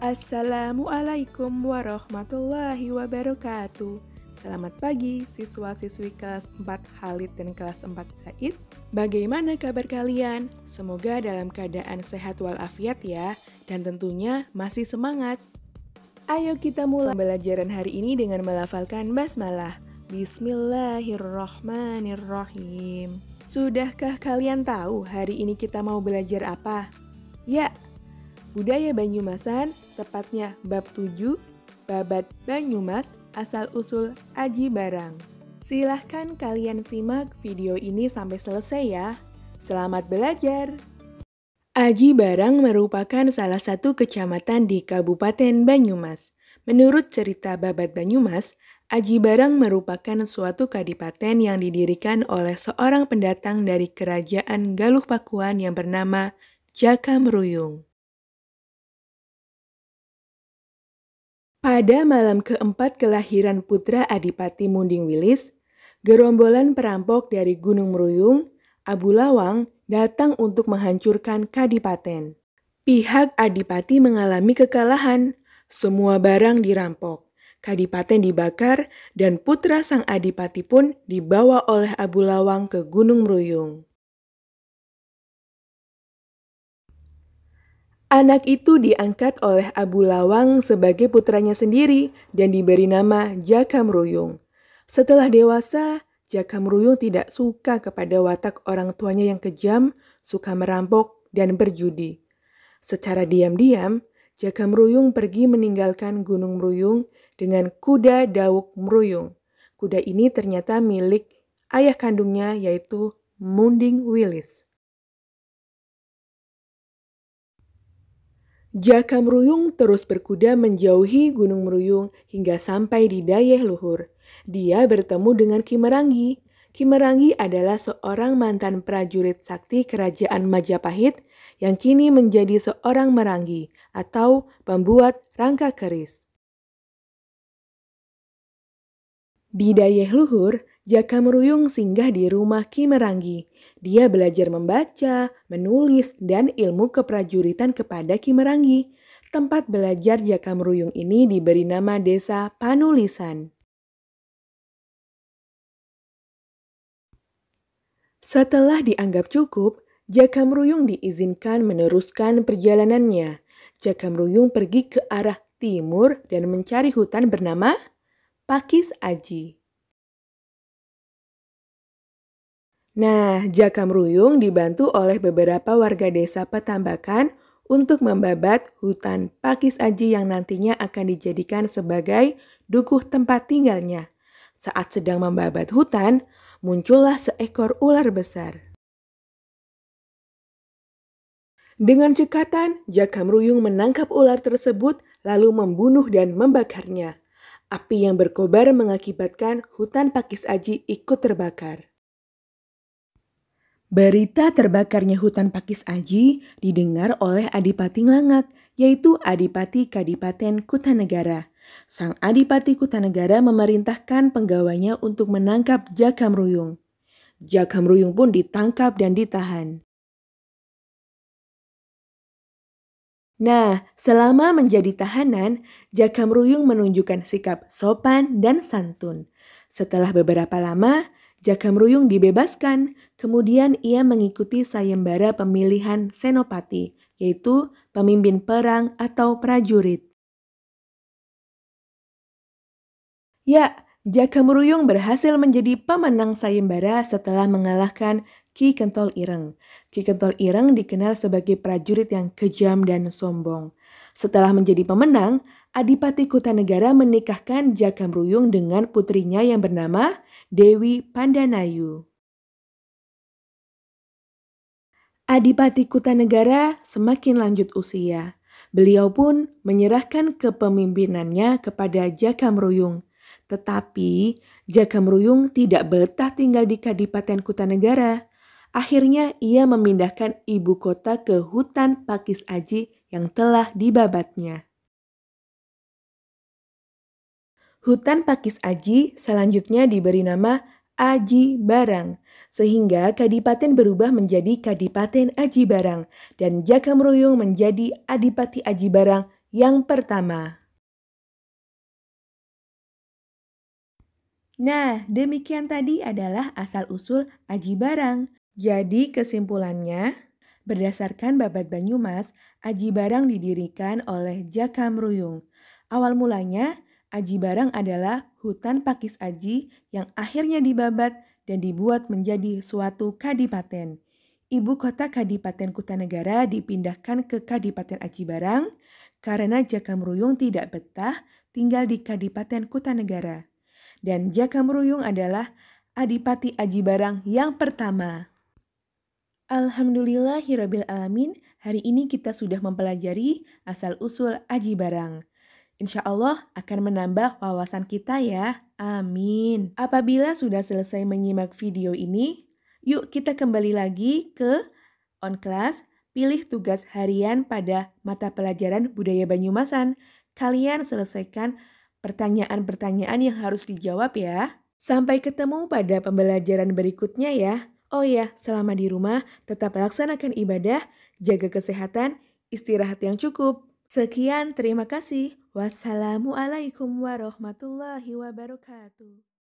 Assalamualaikum warahmatullahi wabarakatuh. Selamat pagi siswa-siswi kelas 4 Khalid dan kelas 4 Said. Bagaimana kabar kalian? Semoga dalam keadaan sehat walafiat ya, dan tentunya masih semangat. Ayo kita mulai pembelajaran hari ini dengan melafalkan basmalah. Bismillahirrahmanirrahim. Sudahkah kalian tahu hari ini kita mau belajar apa? Ya, budaya Banyumasan, tepatnya bab 7, Babat Banyumas, asal-usul Aji Barang. Silahkan kalian simak video ini sampai selesai ya. Selamat belajar! Aji Barang merupakan salah satu kecamatan di Kabupaten Banyumas. Menurut cerita Babat Banyumas, Aji Barang merupakan suatu kadipaten yang didirikan oleh seorang pendatang dari kerajaan Galuh Pakuan yang bernama Jaka Mruyung. Pada malam keempat kelahiran putra Adipati Munding Wilis, gerombolan perampok dari Gunung Mruyung, Abu Lawang, datang untuk menghancurkan kadipaten. Pihak Adipati mengalami kekalahan, semua barang dirampok, kadipaten dibakar, dan putra sang Adipati pun dibawa oleh Abu Lawang ke Gunung Mruyung. Anak itu diangkat oleh Abu Lawang sebagai putranya sendiri dan diberi nama Jaka Mruyung. Setelah dewasa, Jaka Mruyung tidak suka kepada watak orang tuanya yang kejam, suka merampok, dan berjudi. Secara diam-diam, Jaka Mruyung pergi meninggalkan Gunung Mruyung dengan kuda Dawuk Mruyung. Kuda ini ternyata milik ayah kandungnya, yaitu Munding Wilis. Jaka Mruyung terus berkuda menjauhi Gunung Mruyung hingga sampai di Dayeh Luhur. Dia bertemu dengan Ki Merangi. Ki Merangi adalah seorang mantan prajurit sakti kerajaan Majapahit yang kini menjadi seorang merangi atau pembuat rangka keris. Di Dayeh Luhur, Jaka Mruyung singgah di rumah Ki Merangi. Dia belajar membaca, menulis, dan ilmu keprajuritan kepada Ki Merangi. Tempat belajar Jaka Mruyung ini diberi nama Desa Panulisan. Setelah dianggap cukup, Jaka Mruyung diizinkan meneruskan perjalanannya. Jaka Mruyung pergi ke arah timur dan mencari hutan bernama Pakis Aji. Nah, Jaka Mruyung dibantu oleh beberapa warga desa Petambakan untuk membabat hutan Pakis Aji yang nantinya akan dijadikan sebagai dukuh tempat tinggalnya. Saat sedang membabat hutan, muncullah seekor ular besar. Dengan cekatan, Jaka Mruyung menangkap ular tersebut lalu membunuh dan membakarnya. Api yang berkobar mengakibatkan hutan Pakis Aji ikut terbakar. Berita terbakarnya hutan Pakis Aji didengar oleh Adipati Nglangak, yaitu Adipati Kadipaten Kutanegara. Sang Adipati Kutanegara memerintahkan penggawainya untuk menangkap Jaka Mruyung. Jaka Mruyung pun ditangkap dan ditahan. Nah, selama menjadi tahanan, Jaka Mruyung menunjukkan sikap sopan dan santun. Setelah beberapa lama, Jaka Mruyung dibebaskan, kemudian ia mengikuti sayembara pemilihan senopati, yaitu pemimpin perang atau prajurit. Ya, Jaka Mruyung berhasil menjadi pemenang sayembara setelah mengalahkan Ki Kentol Ireng. Ki Kentol Ireng dikenal sebagai prajurit yang kejam dan sombong. Setelah menjadi pemenang, Adipati Kutanegara menikahkan Jaka Mruyung dengan putrinya yang bernama Dewi Pandanayu. Adipati Kutanegara semakin lanjut usia. Beliau pun menyerahkan kepemimpinannya kepada Jaka Mruyung. Tetapi Jaka Mruyung tidak betah tinggal di Kadipaten Kutanegara. Akhirnya ia memindahkan ibu kota ke hutan Pakis Aji yang telah dibabatnya. Hutan Pakis Aji selanjutnya diberi nama Aji Barang, sehingga kadipaten berubah menjadi Kadipaten Aji Barang dan Jaka Mruyung menjadi Adipati Aji Barang Yang pertama. Nah, demikian tadi adalah asal-usul aji barang. Jadi kesimpulannya, berdasarkan Babat Banyumas, Aji Barang didirikan oleh Jaka Mruyung. Awal mulanya, Aji Barang adalah hutan pakis aji yang akhirnya dibabat dan dibuat menjadi suatu kadipaten. Ibu kota Kadipaten Kutanegara dipindahkan ke Kadipaten Aji Barang karena Jaka Mruyung tidak betah tinggal di Kadipaten Kutanegara. Dan Jaka Mruyung adalah Adipati Aji Barang yang pertama. Alhamdulillahirabbil alamin, hari ini kita sudah mempelajari asal-usul aji barang. Insya Allah akan menambah wawasan kita ya. Amin. Apabila sudah selesai menyimak video ini, yuk kita kembali lagi ke on class, pilih tugas harian pada mata pelajaran budaya Banyumasan. Kalian selesaikan pertanyaan-pertanyaan yang harus dijawab ya. Sampai ketemu pada pembelajaran berikutnya ya. Oh ya, selama di rumah tetap laksanakan ibadah, jaga kesehatan, istirahat yang cukup. Sekian, terima kasih. Wassalamualaikum warahmatullahi wabarakatuh.